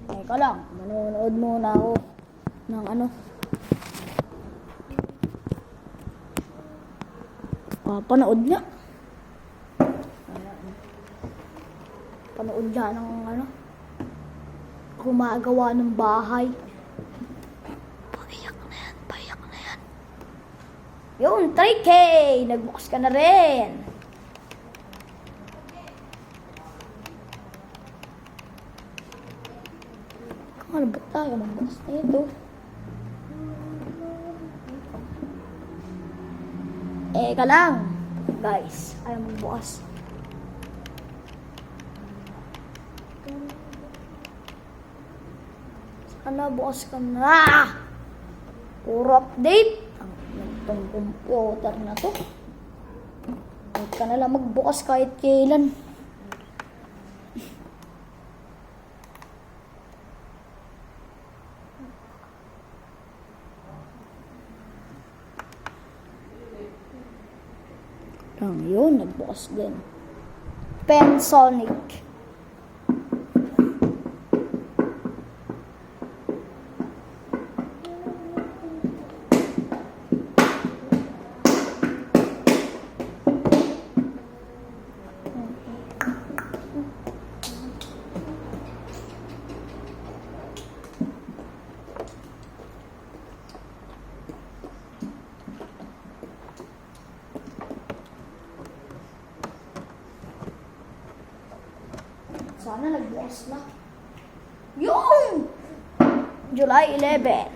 Teka lang, manonood muna ako ng ano. Panood niya. Panood niya ng ano. Gumagawa ng bahay. Paiyak na yan, paiyak na yan. Yun, 3K! Nagbukas ka na rin. Ano ba tayo? Magbukas na ito. Eka lang. Guys, ayaw magbukas. Sana bukas ka na. Puro update. Ang computer na to. Huwag ka na lang magbukas kahit kailan. Yun, nagbukas din. Pensonic. Sana nagbukas na. Yung! July 11.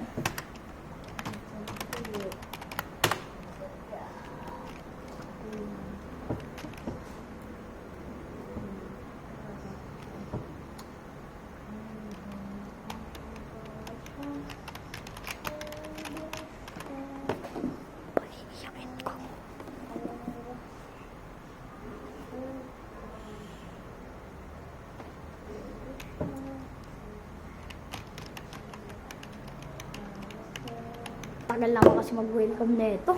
Tagal lang ako kasi mag-welcome nito.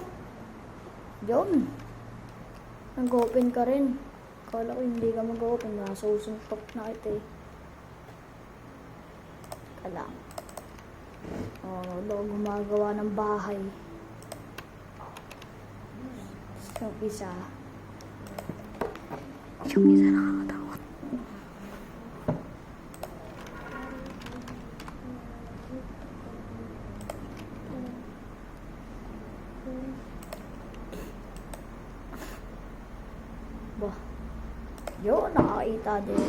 Yun. Nag-open ka rin. Kala ko hindi ka mag-open. Nasusuntok na kita eh. Kala. Daw gumagawa ng bahay. Yung isa. Yung isa nakakatakot. Bah. Yun, nakakita din.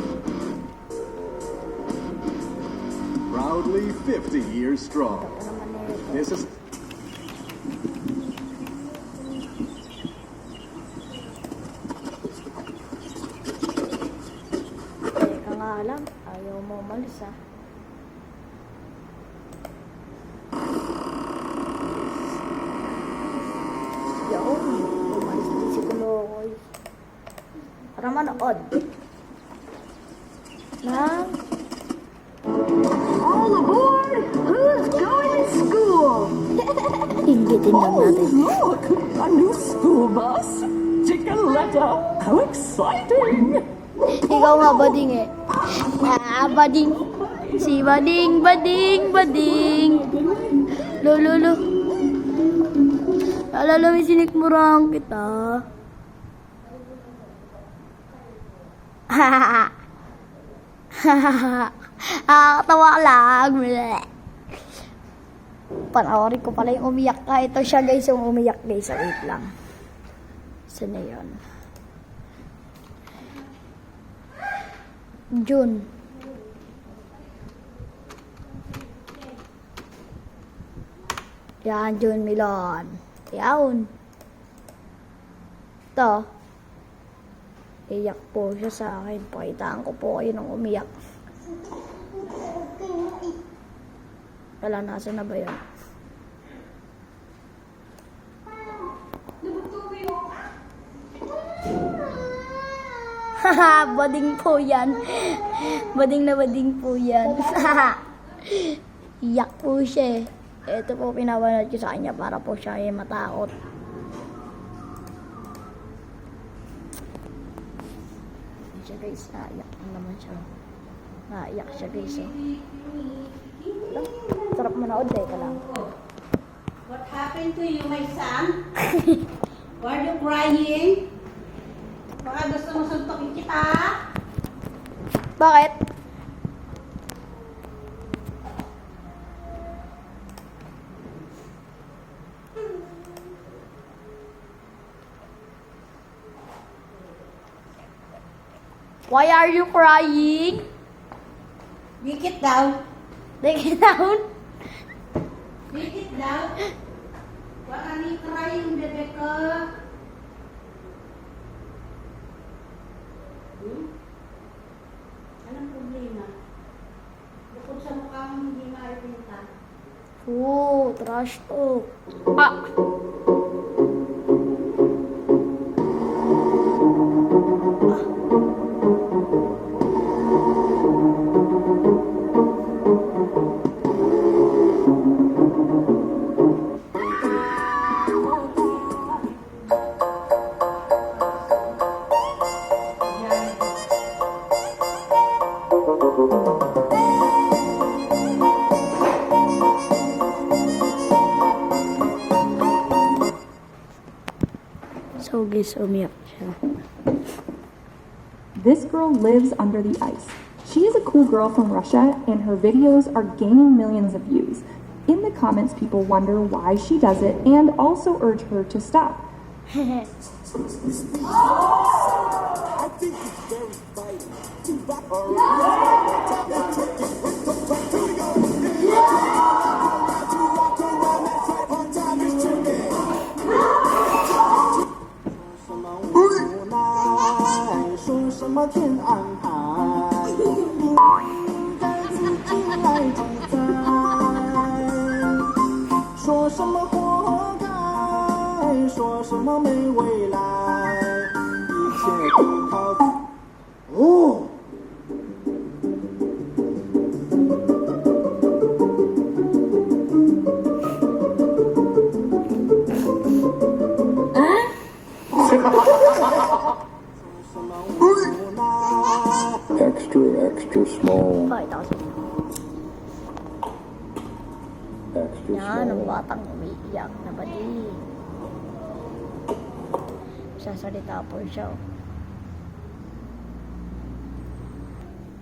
Proudly 50 years strong. This is Teka nga lang, ayaw mo umalis ah. Yun, umalis din si Kulokoy. Para manood. Na? All aboard! Who's going to school? Inggitin lang natin. Look, a new school bus. Take a letter. How exciting! Ikaw nga, Bading eh. Bading. Si Bading, Bading, Bading. Lolo. Alala may sinikmurang kita. Katawa lang. Panoorin ko pala yung umiyak ka. Ito siya guys, yung umiyak guys. So, wait lang. Saan na yun? June. Yan, June Milon. Yan. Ito. Iyak po siya sa akin. Pakitaan ko po kayo ng umiyak. Wala, nasa na ba yun? Haha, bading po yan. Bading na bading po yan. Iyak po siya eh. Ito po pinapanood ko sa kanya para po siya ay matakot. Siya guys, iyak naman siya. Naiyak siya guys. Oh. Wala. Sarap manood eh. Ka lang. What happened to you, my son? Why are you crying? Baka gusto mo suntokin kita? Bakit? Why are you crying? Break it down. Take it down. Break it down. Why are you crying, bebe ko? Anong problema? Bukod sa mukha mo hindi maipinta. Oh, trash talk. Ah! So guys, umiyak siya. This girl lives under the ice. She is a cool girl from Russia, and her videos are gaining millions of views. In the comments, people wonder why she does it and also urge her to stop. Extra small. Pakita ko sa inyo. Extra Yan, ang small. batang umiiyak na bali. Sasalita po siya. Oh.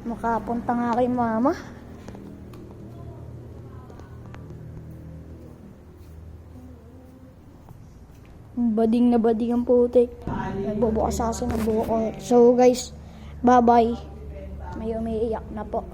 Makapunta nga kay mama. Bading na bading ang putik. Nagbubukas sa akin ng buhok ko. So guys, bye bye. May umiiyak na po.